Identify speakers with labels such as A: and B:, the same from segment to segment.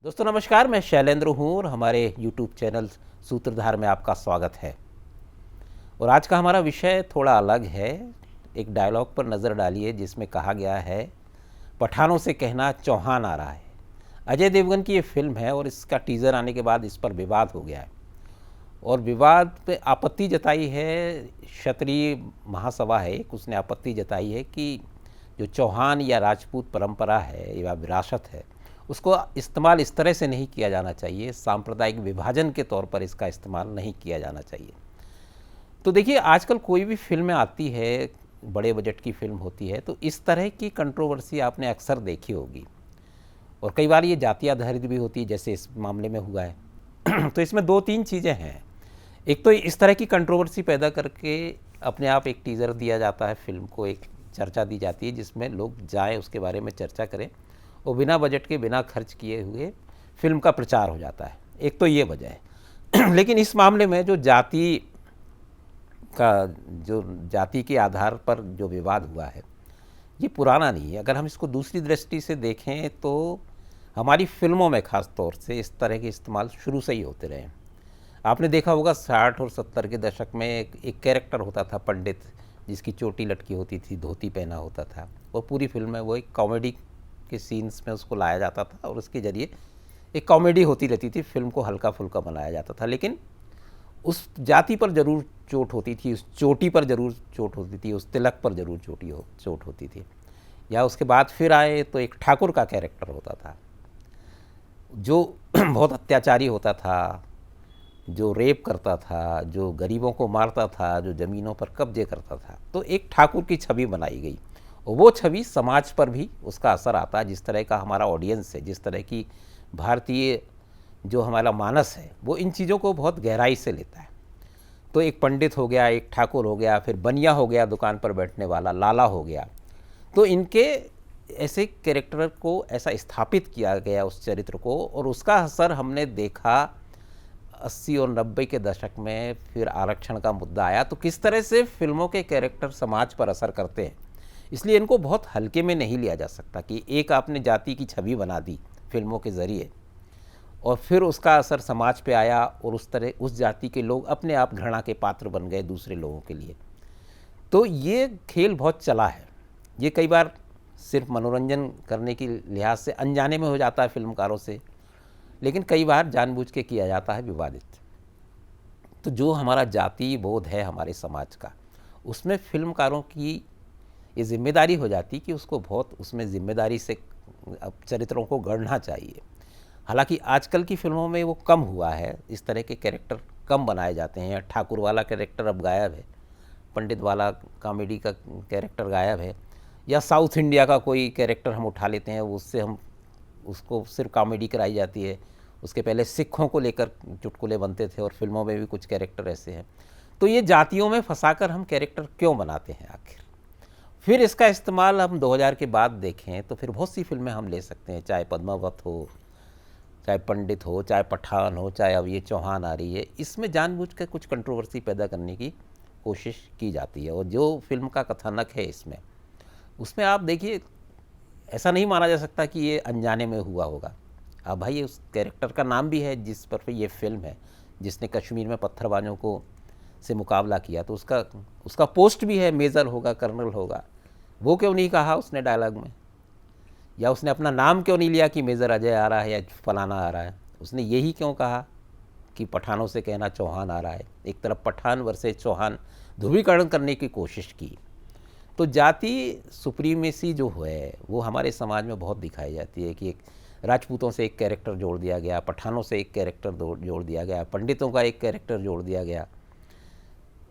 A: दोस्तों नमस्कार, मैं शैलेंद्र हूँ और हमारे YouTube चैनल सूत्रधार में आपका स्वागत है। और आज का हमारा विषय थोड़ा अलग है। एक डायलॉग पर नज़र डालिए जिसमें कहा गया है, पठानों से कहना चौहान आ रहा है। अजय देवगन की ये फिल्म है और इसका टीज़र आने के बाद इस पर विवाद हो गया है और विवाद पे आपत्ति जताई है। क्षत्रिय महासभा है एक, उसने आपत्ति जताई है कि जो चौहान या राजपूत परंपरा है या विरासत है, उसको इस्तेमाल इस तरह से नहीं किया जाना चाहिए। सांप्रदायिक विभाजन के तौर पर इसका इस्तेमाल नहीं किया जाना चाहिए। तो देखिए, आजकल कोई भी फिल्में आती है, बड़े बजट की फिल्म होती है, तो इस तरह की कंट्रोवर्सी आपने अक्सर देखी होगी और कई बार ये जातीय आधारित भी होती है, जैसे इस मामले में हुआ है। तो इसमें दो तीन चीज़ें हैं। एक तो इस तरह की कंट्रोवर्सी पैदा करके अपने आप एक टीज़र दिया जाता है, फिल्म को एक चर्चा दी जाती है जिसमें लोग जाएं, उसके बारे में चर्चा करें और बिना बजट के, बिना खर्च किए हुए फिल्म का प्रचार हो जाता है। एक तो ये वजह है। लेकिन इस मामले में जो जाति के आधार पर जो विवाद हुआ है, ये पुराना नहीं है। अगर हम इसको दूसरी दृष्टि से देखें तो हमारी फिल्मों में ख़ास तौर से इस तरह के इस्तेमाल शुरू से ही होते रहे हैं। आपने देखा होगा 60 और 70 के दशक में एक कैरेक्टर होता था पंडित, जिसकी चोटी लटकी होती थी, धोती पहना होता था और पूरी फिल्म में वो एक कॉमेडी के सीन्स में उसको लाया जाता था और उसके ज़रिए एक कॉमेडी होती रहती थी, फिल्म को हल्का फुल्का बनाया जाता था। लेकिन उस जाति पर ज़रूर चोट होती थी, उस चोटी पर ज़रूर चोट होती थी, उस तिलक पर ज़रूर चोट होती थी। या उसके बाद फिर आए तो एक ठाकुर का कैरेक्टर होता था जो बहुत अत्याचारी होता था, जो रेप करता था, जो गरीबों को मारता था, जो ज़मीनों पर कब्जे करता था। तो एक ठाकुर की छवि बनाई गई और वो छवि समाज पर भी उसका असर आता है। जिस तरह का हमारा ऑडियंस है, जिस तरह की भारतीय जो हमारा मानस है, वो इन चीज़ों को बहुत गहराई से लेता है। तो एक पंडित हो गया, एक ठाकुर हो गया, फिर बनिया हो गया, दुकान पर बैठने वाला लाला हो गया। तो इनके ऐसे कैरेक्टर को ऐसा स्थापित किया गया उस चरित्र को, और उसका असर हमने देखा 80 और 90 के दशक में। फिर आरक्षण का मुद्दा आया तो किस तरह से फिल्मों के कैरेक्टर समाज पर असर करते हैं। इसलिए इनको बहुत हल्के में नहीं लिया जा सकता कि एक आपने जाति की छवि बना दी फिल्मों के ज़रिए और फिर उसका असर समाज पे आया और उस तरह उस जाति के लोग अपने आप घृणा के पात्र बन गए दूसरे लोगों के लिए। तो ये खेल बहुत चला है। ये कई बार सिर्फ मनोरंजन करने की लिहाज से अनजाने में हो जाता है फिल्मकारों से, लेकिन कई बार जानबूझ के किया जाता है विवादित। तो जो हमारा जातीय बोध है हमारे समाज का, उसमें फिल्मकारों की ये जिम्मेदारी हो जाती कि उसको बहुत उसमें ज़िम्मेदारी से चरित्रों को गढ़ना चाहिए। हालांकि आजकल की फिल्मों में वो कम हुआ है, इस तरह के कैरेक्टर कम बनाए जाते हैं। ठाकुर वाला कैरेक्टर अब गायब है, पंडित वाला कॉमेडी का कैरेक्टर गायब है। या साउथ इंडिया का कोई कैरेक्टर हम उठा लेते हैं, उससे हम उसको सिर्फ कॉमेडी कराई जाती है। उसके पहले सिखों को लेकर चुटकुले बनते थे और फिल्मों में भी कुछ कैरेक्टर ऐसे हैं। तो ये जातियों में फंसाकर हम कैरेक्टर क्यों बनाते हैं आखिर? फिर इसका इस्तेमाल हम 2000 के बाद देखें तो फिर बहुत सी फिल्में हम ले सकते हैं, चाहे पद्मावत हो, चाहे पंडित हो, चाहे पठान हो, चाहे अब ये चौहान आ रही है। इसमें जानबूझ कर कुछ कंट्रोवर्सी पैदा करने की कोशिश की जाती है और जो फिल्म का कथानक है उसमें आप देखिए, ऐसा नहीं माना जा सकता कि ये अनजाने में हुआ होगा। अब भाई उस कैरेक्टर का नाम भी है जिस पर ये फिल्म है, जिसने कश्मीर में पत्थरबाजों को से मुकाबला किया, तो उसका पोस्ट भी है, मेजर होगा, कर्नल होगा। वो क्यों नहीं कहा उसने डायलॉग में? या उसने अपना नाम क्यों नहीं लिया कि मेजर अजय आ रहा है या फलाना आ रहा है? उसने यही क्यों कहा कि पठानों से कहना चौहान आ रहा है? एक तरफ पठान वर्सेस चौहान ध्रुवीकरण करने की कोशिश की। तो जाति सुप्रीमेसी जो है वो हमारे समाज में बहुत दिखाई जाती है कि एक राजपूतों से एक कैरेक्टर जोड़ दिया गया, पठानों से एक कैरेक्टर जोड़ दिया गया, पंडितों का एक कैरेक्टर जोड़ दिया गया।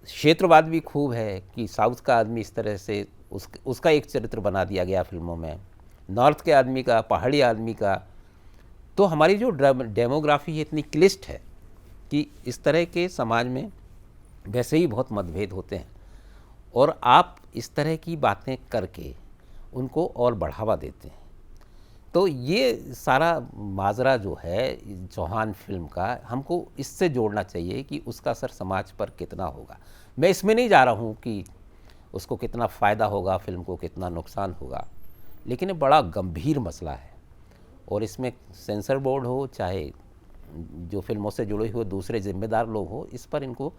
A: क्षेत्रवाद भी खूब है कि साउथ का आदमी इस तरह से उसका एक चरित्र बना दिया गया फिल्मों में, नॉर्थ के आदमी का, पहाड़ी आदमी का। तो हमारी जो डेमोग्राफी है इतनी क्लिष्ट है कि इस तरह के समाज में वैसे ही बहुत मतभेद होते हैं और आप इस तरह की बातें करके उनको और बढ़ावा देते हैं। तो ये सारा माजरा जो है चौहान फिल्म का, हमको इससे जोड़ना चाहिए कि उसका असर समाज पर कितना होगा। मैं इसमें नहीं जा रहा हूँ कि उसको कितना फ़ायदा होगा, फिल्म को कितना नुकसान होगा, लेकिन ये बड़ा गंभीर मसला है और इसमें सेंसर बोर्ड हो चाहे जो फिल्मों से जुड़े हुए दूसरे जिम्मेदार लोग हो, इस पर इनको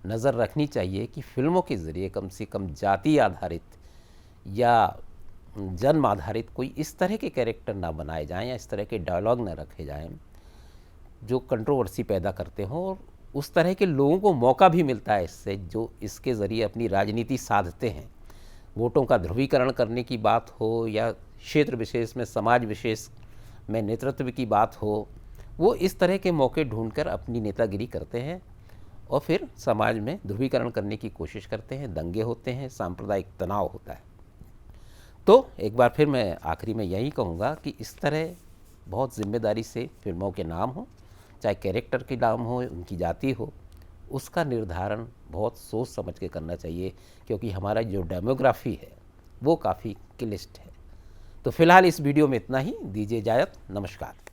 A: नज़र रखनी चाहिए कि फिल्मों के ज़रिए कम से कम जाति आधारित या जन्म आधारित कोई इस तरह के कैरेक्टर ना बनाए जाएं या इस तरह के डायलॉग ना रखे जाएं जो कंट्रोवर्सी पैदा करते हों, और उस तरह के लोगों को मौका भी मिलता है इससे जो इसके ज़रिए अपनी राजनीति साधते हैं। वोटों का ध्रुवीकरण करने की बात हो या क्षेत्र विशेष में समाज विशेष में नेतृत्व की बात हो, वो इस तरह के मौके ढूंढकर अपनी नेतागिरी करते हैं और फिर समाज में ध्रुवीकरण करने की कोशिश करते हैं, दंगे होते हैं, सांप्रदायिक तनाव होता है। तो एक बार फिर मैं आखिरी में यही कहूँगा कि इस तरह बहुत जिम्मेदारी से फिल्मों के नाम हो, चाहे कैरेक्टर के नाम हो, उनकी जाति हो, उसका निर्धारण बहुत सोच समझ के करना चाहिए, क्योंकि हमारा जो डेमोग्राफी है वो काफ़ी क्लिष्ट है। तो फिलहाल इस वीडियो में इतना ही, दीजिए इजाज़त, नमस्कार।